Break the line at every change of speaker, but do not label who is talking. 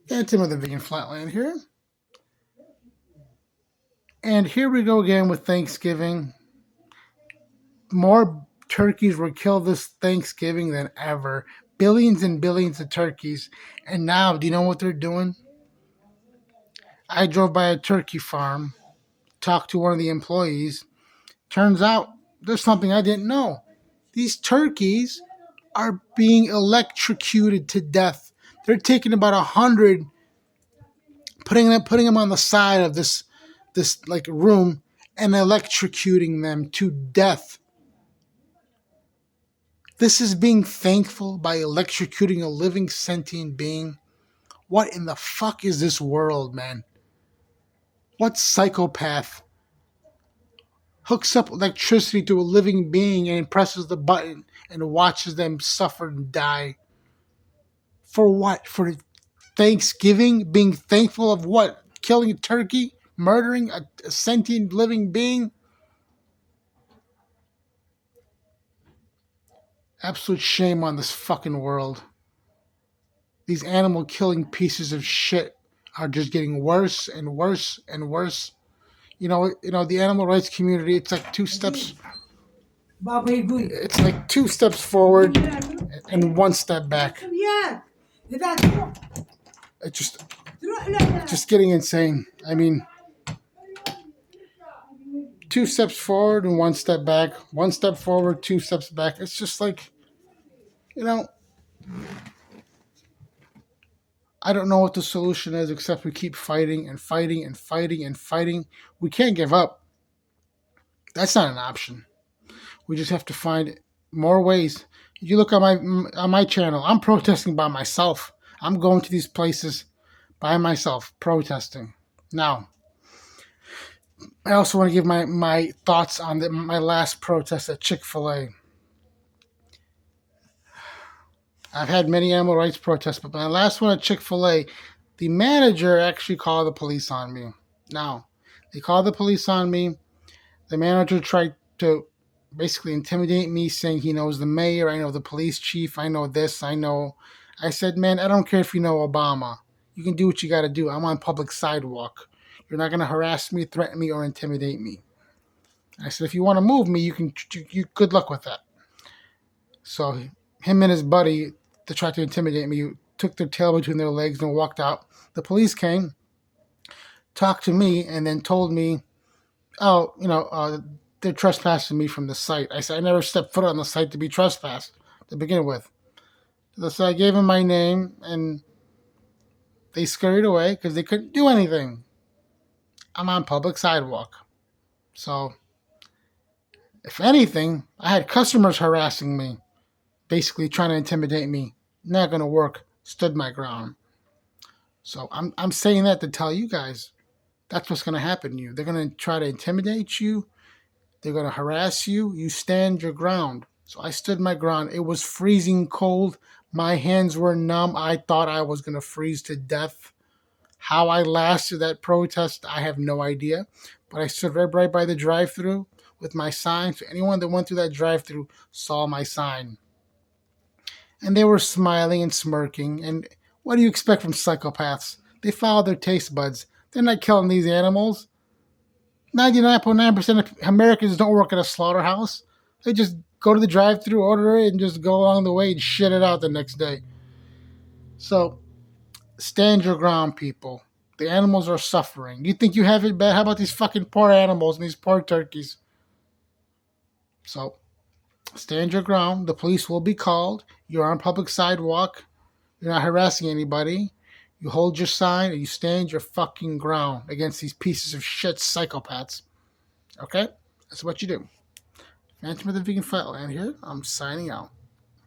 Phantom of the Vegan Flatland here. And here we go again with Thanksgiving. More turkeys were killed this Thanksgiving than ever. Billions and billions of turkeys. And now, do you know what they're doing? I drove by a turkey farm, talked to one of the employees. Turns out there's something I didn't know. These turkeys are being electrocuted to death. They're taking about 100, putting them on the side of this like room and electrocuting them to death. This is being thankful by electrocuting a living sentient being. What in the fuck is this world, man? What psychopath hooks up electricity to a living being and presses the button and watches them suffer and die? For what? For Thanksgiving? Being thankful of what? Killing a turkey? Murdering a sentient living being? Absolute shame on this fucking world. These animal killing pieces of shit are just getting worse and worse and worse. The animal rights community, it's like two steps. It's like two steps forward and one step back. It's just getting insane. I mean, two steps forward and one step back. One step forward, two steps back. It's just like, you know, I don't know what the solution is except we keep fighting and fighting and fighting and fighting. We can't give up. That's not an option. We just have to find more ways. You look on my channel, I'm protesting by myself. I'm going to these places by myself, protesting. Now, I also want to give my thoughts on my last protest at Chick-fil-A. I've had many animal rights protests, but my last one at Chick-fil-A, the manager actually called the police on me. Now, they called the police on me. The manager tried to basically intimidate me, saying he knows the mayor, I know the police chief, I know this, I know. I said, man, I don't care if you know Obama. You can do what you got to do. I'm on public sidewalk. You're not going to harass me, threaten me, or intimidate me. I said, if you want to move me, you good luck with that. So him and his buddy, to try to intimidate me, took their tail between their legs and walked out. The police came, talked to me, and then told me, they're trespassing me from the site. I said, I never stepped foot on the site to be trespassed to begin with. So I gave them my name, and they scurried away because they couldn't do anything. I'm on public sidewalk. So, if anything, I had customers harassing me, basically trying to intimidate me. Not going to work. Stood my ground. So I'm saying that to tell you guys, that's what's going to happen to you. They're going to try to intimidate you. They're going to harass you. You stand your ground. So I stood my ground. It was freezing cold. My hands were numb. I thought I was going to freeze to death. How I lasted that protest, I have no idea. But I stood right by the drive-thru with my sign. So anyone that went through that drive-thru saw my sign. And they were smiling and smirking. And what do you expect from psychopaths? They follow their taste buds. They're not killing these animals. 99.9% of Americans don't work at a slaughterhouse. They just go to the drive-thru, order it, and just go along the way and shit it out the next day. So, stand your ground, people. The animals are suffering. You think you have it bad? How about these fucking poor animals and these poor turkeys? So, stand your ground. The police will be called. You're on public sidewalk. You're not harassing anybody. You hold your sign and you stand your fucking ground against these pieces of shit psychopaths. Okay? That's what you do. Phantom of the Vegan Flatland here. I'm signing out.